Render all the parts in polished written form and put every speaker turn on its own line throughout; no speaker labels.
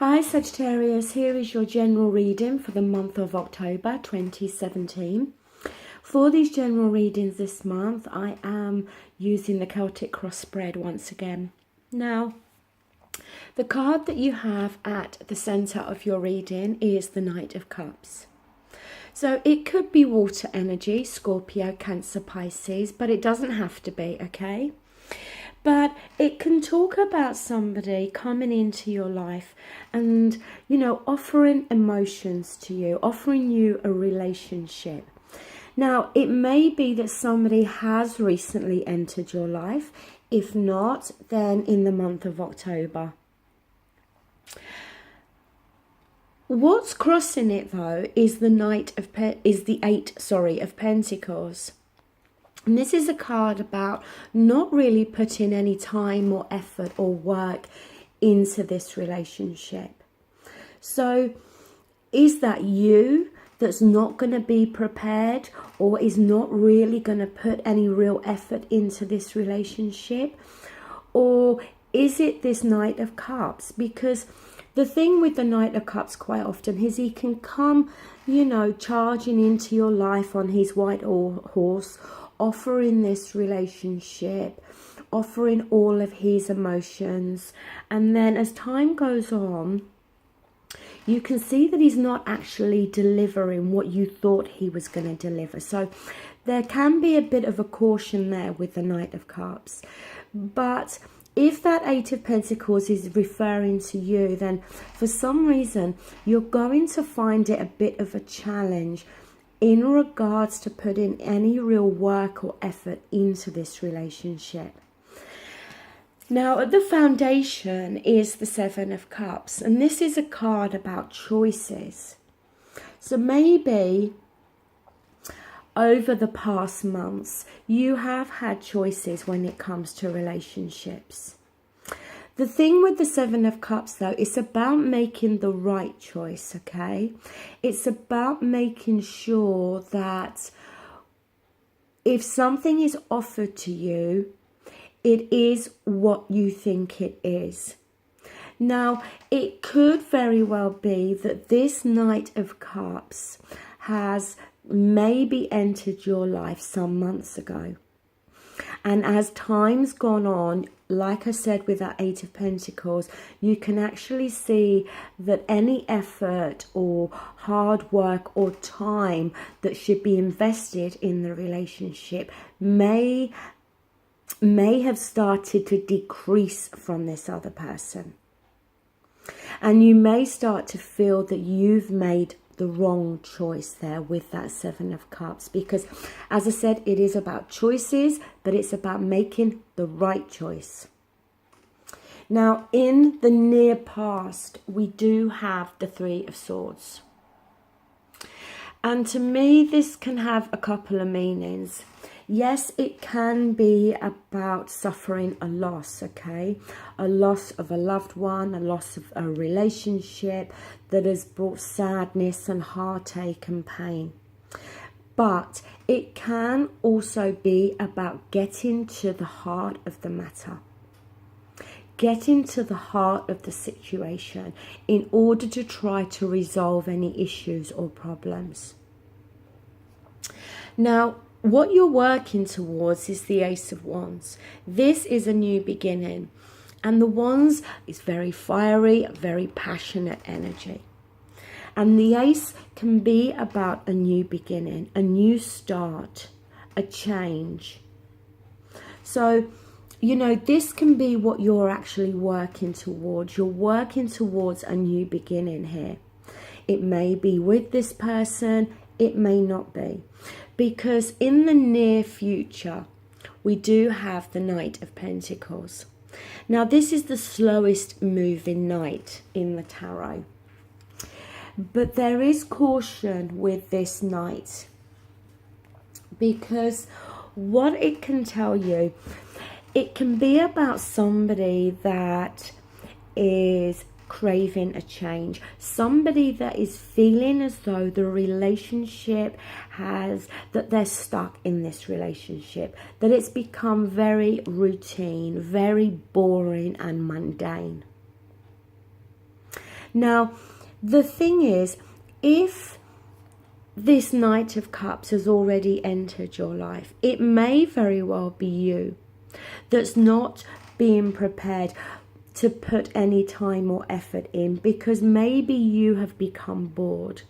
Hi Sagittarius, here is your general reading for the month of October 2017. For these general readings this month, I am using the Celtic cross spread once again. Now, the card that you have at the centre of your reading is the Knight of Cups. So it could be water energy, Scorpio, Cancer, Pisces, but it doesn't have to be, okay? But it can talk about somebody coming into your life and, offering emotions to you, offering you a relationship. Now, it may be that somebody has recently entered your life. If not, then in the month of October. What's crossing it though is the Eight of Pentacles. And this is a card about not really putting any time or effort or work into this relationship. So is that you that's not going to be prepared or is not really going to put any real effort into this relationship? Or is it this Knight of Cups? Because the thing with the Knight of Cups quite often is he can come, charging into your life on his white horse, offering this relationship, offering all of his emotions. And then as time goes on, you can see that he's not actually delivering what you thought he was going to deliver. So there can be a bit of a caution there with the Knight of Cups. But if that Eight of Pentacles is referring to you, then for some reason you're going to find it a bit of a challenge in regards to putting any real work or effort into this relationship. Now, at the foundation is the Seven of Cups, and this is a card about choices. So maybe over the past months, you have had choices when it comes to relationships. The thing with the Seven of Cups, though, it's about making the right choice, okay? It's about making sure that if something is offered to you, it is what you think it is. Now, it could very well be that this Knight of Cups has maybe entered your life some months ago. And as time's gone on, like I said with that Eight of Pentacles, you can actually see that any effort or hard work or time that should be invested in the relationship may have started to decrease from this other person. And you may start to feel that you've made the wrong choice there with that Seven of Cups, because as I said, it is about choices, but it's about making the right choice. Now, in the near past, we do have the Three of Swords, and to me this can have a couple of meanings. Yes, it can be about suffering a loss, okay? A loss of a loved one, a loss of a relationship that has brought sadness and heartache and pain. But it can also be about getting to the heart of the matter. Getting to the heart of the situation in order to try to resolve any issues or problems. Now, what you're working towards is the Ace of Wands. This is a new beginning. And the Wands is very fiery, very passionate energy. And the Ace can be about a new beginning, a new start, a change. So, this can be what you're actually working towards. You're working towards a new beginning here. It may be with this person, it may not be. Because in the near future, we do have the Knight of Pentacles. Now, this is the slowest moving knight in the tarot. But there is caution with this knight, because what it can tell you, it can be about somebody that is craving a change, somebody that is feeling as though the relationship that they're stuck in this relationship, that it's become very routine, very boring and mundane. Now, the thing is, if this Knight of Cups has already entered your life, it may very well be you that's not being prepared to put any time or effort in, because maybe you have become bored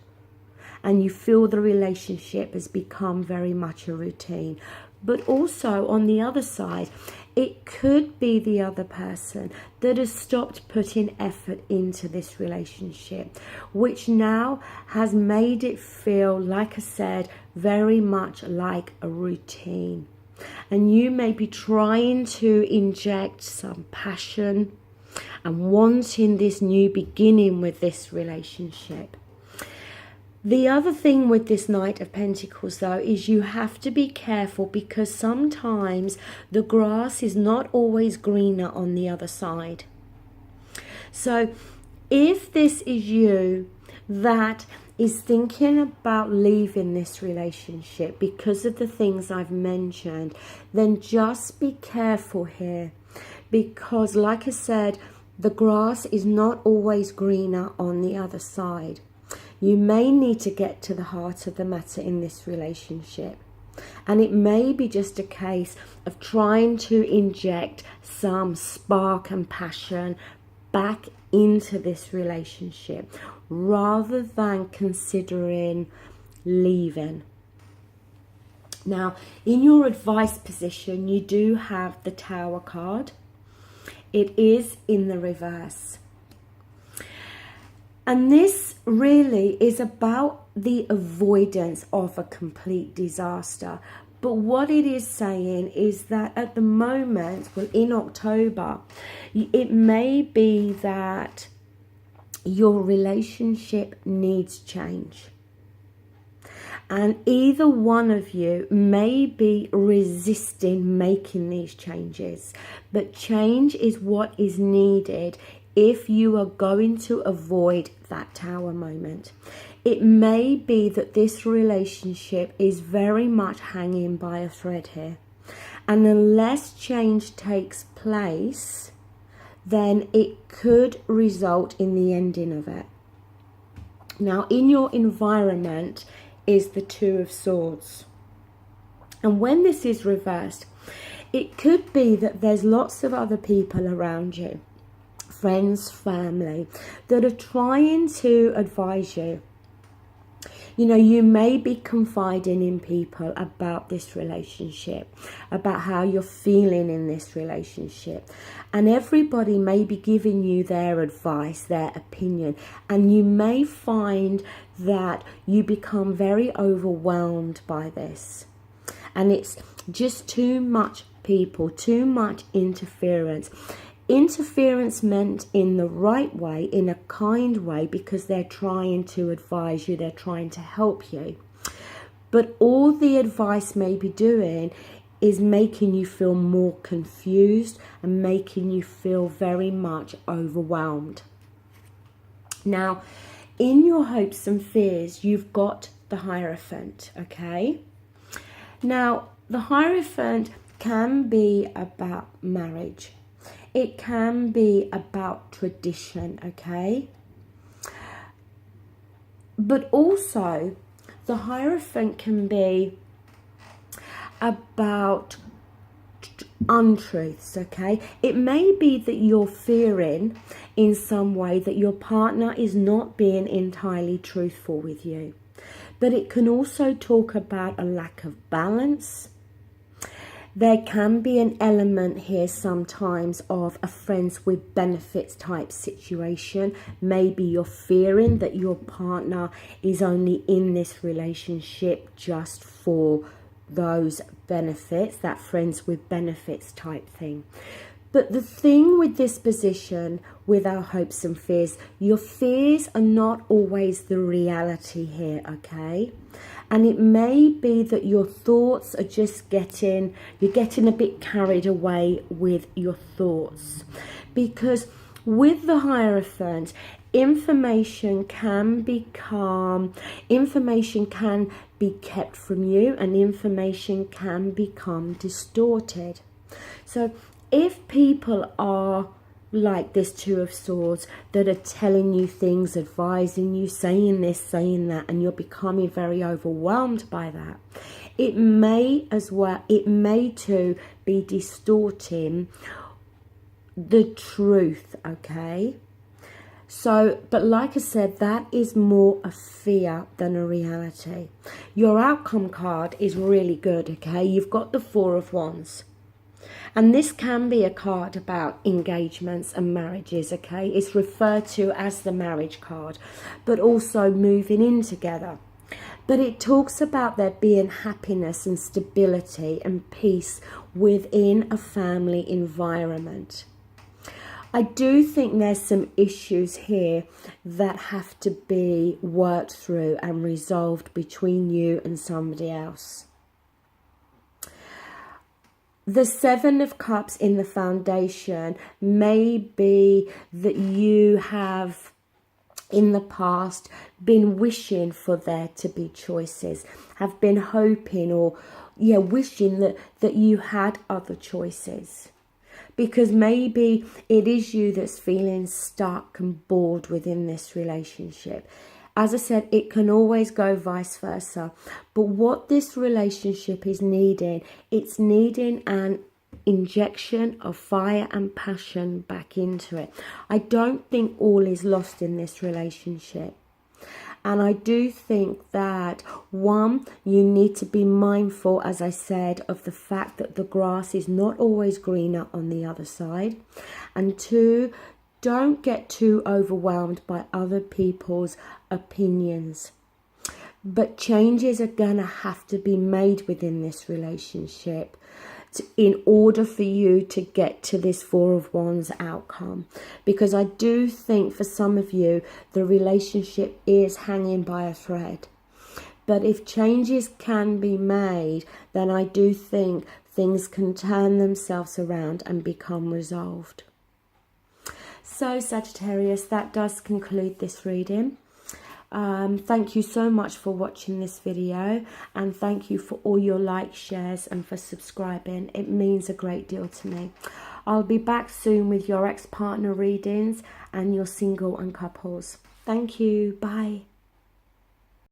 and you feel the relationship has become very much a routine. But also on the other side, it could be the other person that has stopped putting effort into this relationship, which now has made it feel, like I said, very much like a routine. And you may be trying to inject some passion and wanting this new beginning with this relationship. The other thing with this Knight of Pentacles, though, is you have to be careful, because sometimes the grass is not always greener on the other side. So if this is you that is thinking about leaving this relationship because of the things I've mentioned, then just be careful here, because like I said, the grass is not always greener on the other side. You may need to get to the heart of the matter in this relationship. And it may be just a case of trying to inject some spark and passion back into this relationship, rather than considering leaving. Now, in your advice position, you do have the Tower card. It is in the reverse. And this really is about the avoidance of a complete disaster. But what it is saying is that at the moment, well, in October, it may be that your relationship needs change. And either one of you may be resisting making these changes. But change is what is needed if you are going to avoid that Tower moment. It may be that this relationship is very much hanging by a thread here. And unless change takes place, then it could result in the ending of it. Now, in your environment is the Two of Swords. And when this is reversed, it could be that there's lots of other people around you, friends, family, that are trying to advise you. You know, you may be confiding in people about this relationship, about how you're feeling in this relationship. And everybody may be giving you their advice, their opinion. And you may find that you become very overwhelmed by this. And it's just too much people, too much interference. Interference meant in the right way, in a kind way, because they're trying to advise you, they're trying to help you. But all the advice may be doing is making you feel more confused and making you feel very much overwhelmed. Now, in your hopes and fears, you've got the Hierophant, okay? Now, the Hierophant can be about marriage. It can be about tradition, okay? But also, the Hierophant can be about untruths, okay? It may be that you're fearing in some way that your partner is not being entirely truthful with you. But it can also talk about a lack of balance. There can be an element here sometimes of a friends with benefits type situation. Maybe you're fearing that your partner is only in this relationship just for those benefits, that friends with benefits type thing. But the thing with this position, with our hopes and fears, your fears are not always the reality here, okay? And it may be that your thoughts are just you're getting a bit carried away with your thoughts. Because with the Hierophant, information can be kept from you, and information can become distorted. So if people are like this Two of Swords that are telling you things, advising you, saying this, saying that, and you're becoming very overwhelmed by that. It may too be distorting the truth, okay? So, but like I said, that is more a fear than a reality. Your outcome card is really good, okay? You've got the Four of Wands. And this can be a card about engagements and marriages, okay? It's referred to as the marriage card, but also moving in together. But it talks about there being happiness and stability and peace within a family environment. I do think there's some issues here that have to be worked through and resolved between you and somebody else. The Seven of Cups in the foundation may be that you have in the past been wishing for there to be choices, have been hoping or wishing that you had other choices. Because maybe it is you that's feeling stuck and bored within this relationship. As I said, it can always go vice versa. But what this relationship is needing, it's needing an injection of fire and passion back into it. I don't think all is lost in this relationship. And I do think that, one, you need to be mindful, as I said, of the fact that the grass is not always greener on the other side. And two, don't get too overwhelmed by other people's opinions. But changes are going to have to be made within this relationship in order for you to get to this Four of Wands outcome. Because I do think for some of you, the relationship is hanging by a thread. But if changes can be made, then I do think things can turn themselves around and become resolved. So Sagittarius, that does conclude this reading. Thank you so much for watching this video, and thank you for all your likes, shares, and for subscribing. It means a great deal to me. I'll be back soon with your ex-partner readings and your single and couples. Thank you. Bye.